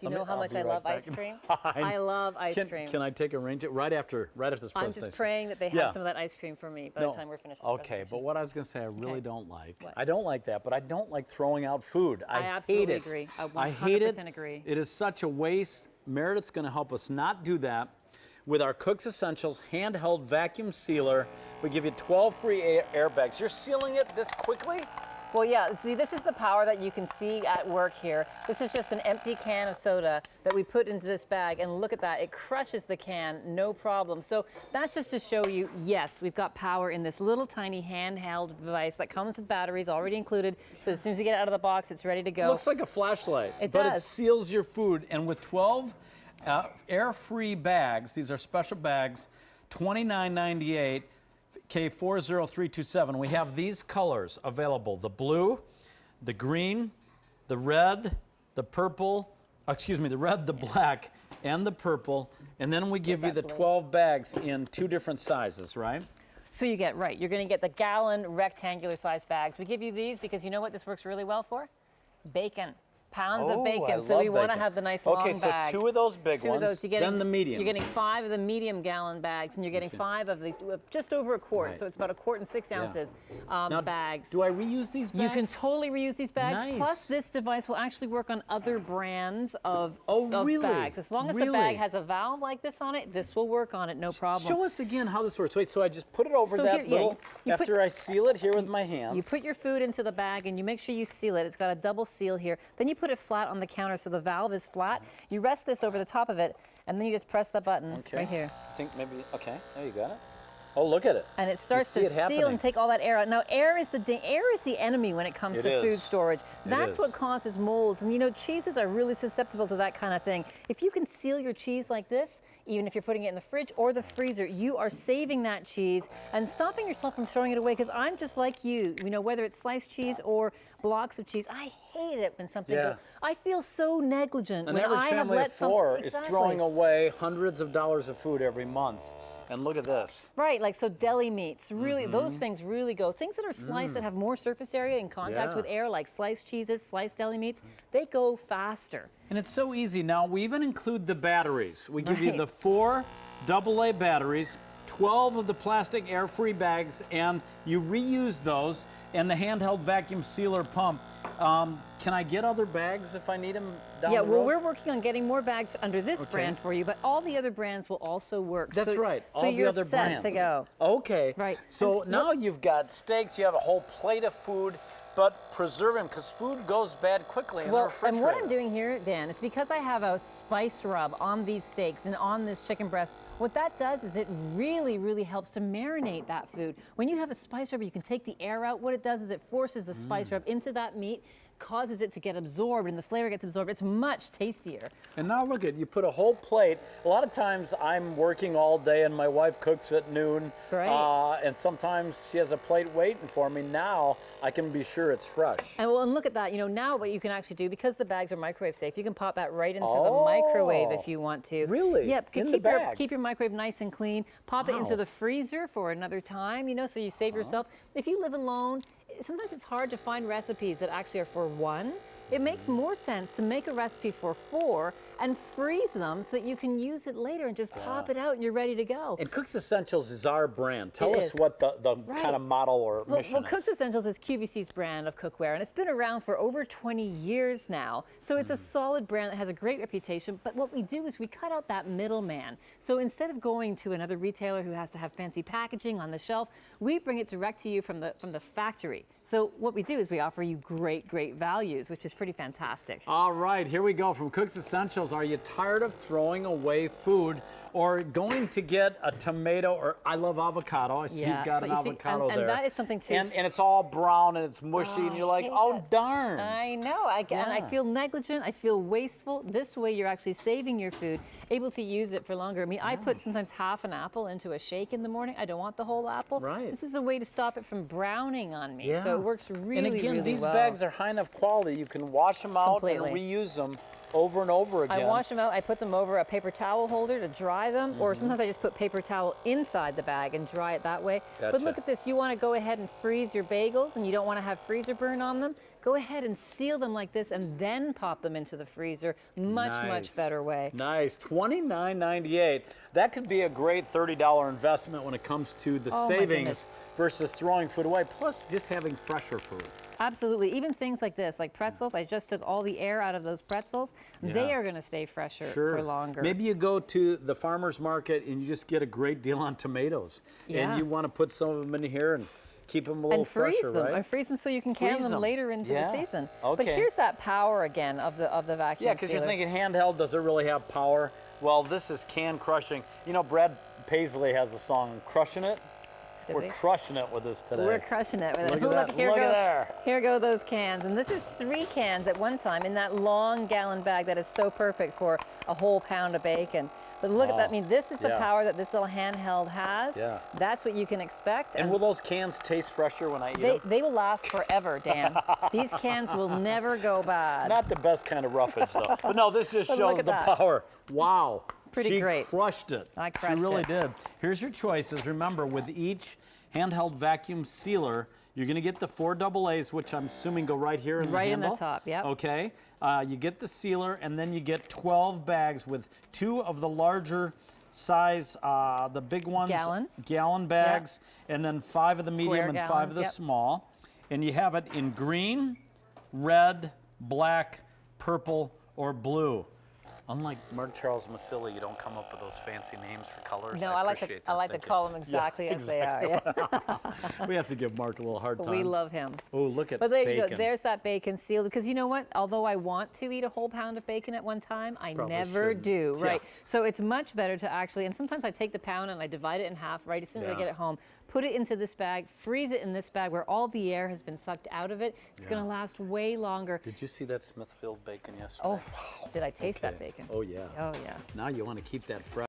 Do you know how much I love ice cream? I love ice cream. Can I take a rain check right after this presentation? I'm just praying that they have some of that ice cream for me by the time we're finished this Okay, but what I was going to say I really don't like. What? I don't like that, but I don't like throwing out food. I absolutely hate it. agree. I 100% I hate it. agree. It is such a waste. Meredith's going to help us not do that with our Cooks Essentials handheld vacuum sealer. We give you 12 free airbags. You're sealing it this quickly? Well, yeah, see, this is the power that you can see at work here. This is just an empty can of soda that we put into this bag, and look at that. It crushes the can, no problem. So that's just to show you, yes, we've got power in this little tiny handheld device that comes with batteries already included. So as soon as you get it out of the box, it's ready to go. It looks like a flashlight, but it seals your food. And with 12 air-free bags, these are special bags, $29.98. K40327. We have these colors available: the blue, the green, the red, the purple, the red, the black, and the purple. And then we give you the 12 bags in 2 different sizes, right? So you're going to get the gallon rectangular size bags. We give you these because you know what this works really well for? Bacon. Pounds of bacon, so we want to have the nice long bag. Okay, so 2 of those big ones, you're getting, then the mediums. You're getting 5 of the medium gallon bags, and you're getting 5 of the, just over a quart, so it's about 1 quart and 6 ounces bags. Do I reuse these bags? You can totally reuse these bags. Nice. Plus, this device will actually work on other brands of really? bags. As long as the bag has a valve like this on it, this will work on it, no problem. Show us again how this works. Wait, so I just put it over after I seal it here with my hands. You put your food into the bag, and you make sure you seal it. It's got a double seal here. Then you put it flat on the counter so the valve is flat. You rest this over the top of it, and then you just press the button right here. I think maybe, there you got it. Oh, look at it. And it starts to seal and take all that air out. Now, air is the enemy when it comes to food storage. That's what causes molds. And you know, cheeses are really susceptible to that kind of thing. If you can seal your cheese like this, even if you're putting it in the fridge or the freezer, you are saving that cheese and stopping yourself from throwing it away. Because I'm just like you know, whether it's sliced cheese or blocks of cheese, I hate it when something goes. I feel so negligent An when average I have family let of 4 some. is throwing away hundreds of dollars of food every month. And look at this. Right, like so deli meats, really, those things really go. Things that are sliced that have more surface area in contact with air, like sliced cheeses, sliced deli meats, they go faster. And it's so easy. Now, we even include the batteries. We give you the 4 AA batteries, 12 of the plastic air-free bags, and you reuse those, and the handheld vacuum sealer pump. Can I get other bags if I need them down the road? Well, we're working on getting more bags under this brand for you, but all the other brands will also work. That's right, all the other brands. So you're set to go. Okay. Right. So now you've got steaks, you have a whole plate of food, but preserve them, because food goes bad quickly in the refrigerator. And what I'm doing here, Dan, is because I have a spice rub on these steaks and on this chicken breast, what that does is it really, really helps to marinate that food. When you have a spice rub, you can take the air out. What it does is it forces the spice rub into that meat, causes it to get absorbed, and the flavor gets absorbed. It's much tastier. And now look at, you put a whole plate. A lot of times I'm working all day and my wife cooks at noon. Right. And sometimes she has a plate waiting for me. Now I can be sure it's fresh. And well, and look at that. You know, now what you can actually do, because the bags are microwave safe, you can pop that right into the microwave if you want to. Really? Yep. In the bag? Keep your microwave nice and clean. Pop it into the freezer for another time, you know, so you save yourself. If you live alone, sometimes it's hard to find recipes that actually are for 1. It makes more sense to make a recipe for 4 and freeze them so that you can use it later and just pop it out and you're ready to go. And Cooks Essentials is our brand. Tell us what the kind of model or mission is. Well, Cooks Essentials is QVC's brand of cookware, and it's been around for over 20 years now. So it's a solid brand that has a great reputation, but what we do is we cut out that middleman. So instead of going to another retailer who has to have fancy packaging on the shelf, we bring it direct to you from the factory. So what we do is we offer you great values, which is pretty fantastic. All right, here we go from Cooks Essentials. Are you tired of throwing away food or going to get a tomato, or I love avocado. I see you've got an avocado there. And that is something too. And it's all brown and it's mushy and you're like, oh darn. I know, and I feel negligent, I feel wasteful. This way you're actually saving your food, able to use it for longer. I mean, I put sometimes half an apple into a shake in the morning. I don't want the whole apple. Right. This is a way to stop it from browning on me. So it works really, and again, really these well. bags are high enough quality. You can wash them out and reuse them over and over again. I wash them out, I put them over a paper towel holder to dry them, or sometimes I just put paper towel inside the bag and dry it that way. But look at this, you want to go ahead and freeze your bagels and you don't want to have freezer burn on them, go ahead and seal them like this and then pop them into the freezer. Much better way. Nice. $29.98. That could be a great $30 investment when it comes to the savings versus throwing food away, plus just having fresher food. Absolutely. Even things like this, like pretzels, I just took all the air out of those pretzels. They are going to stay fresher for longer. Maybe you go to the farmer's market and you just get a great deal on tomatoes. And you want to put some of them in here and keep them a little fresher, right? And freeze them so you can can them later into the season. Okay. But here's that power again of the vacuum Yeah, because you're thinking handheld, does it really have power? Well, this is can crushing. You know, Brad Paisley has a song, Crushing It. We're crushing it with this today. We're crushing it with it. Look at that. Look at there. Here go those cans. And this is 3 cans at one time in that long gallon bag that is so perfect for a whole pound of bacon. But look at that. I mean, this is the power that this little handheld has. Yeah. That's what you can expect. And will those cans taste fresher when I eat them? They will last forever, Dan. These cans will never go bad. Not the best kind of roughage, though. But no, this just shows the power. Wow. Pretty great. She crushed it. I crushed it. She really did. Here's your choices. Remember, with each handheld vacuum sealer, you're going to get the 4 AA's, which I'm assuming go right here in the handle. Right in the top, yep. Okay. You get the sealer, and then you get 12 bags with 2 of the larger size, the big ones, gallon bags, and then 5 of the medium and 5 of the small. And you have it in green, red, black, purple, or blue. Unlike Mark Charles Massili, you don't come up with those fancy names for colors. No, I like to call them exactly as they are. Yeah. We have to give Mark a little hard time. We love him. Oh, look at But there bacon. you go. There's that bacon sealed. Because you know what? Although I want to eat a whole pound of bacon at one time, I never do. Right. So it's much better to actually, and sometimes I take the pound and I divide it in half right as soon as I get it home. Put it into this bag, freeze it in this bag where all the air has been sucked out of it. It's going to last way longer. Did you see that Smithfield bacon yesterday? Oh, did I taste that bacon? Oh, yeah. Oh, yeah. Now you want to keep that fresh.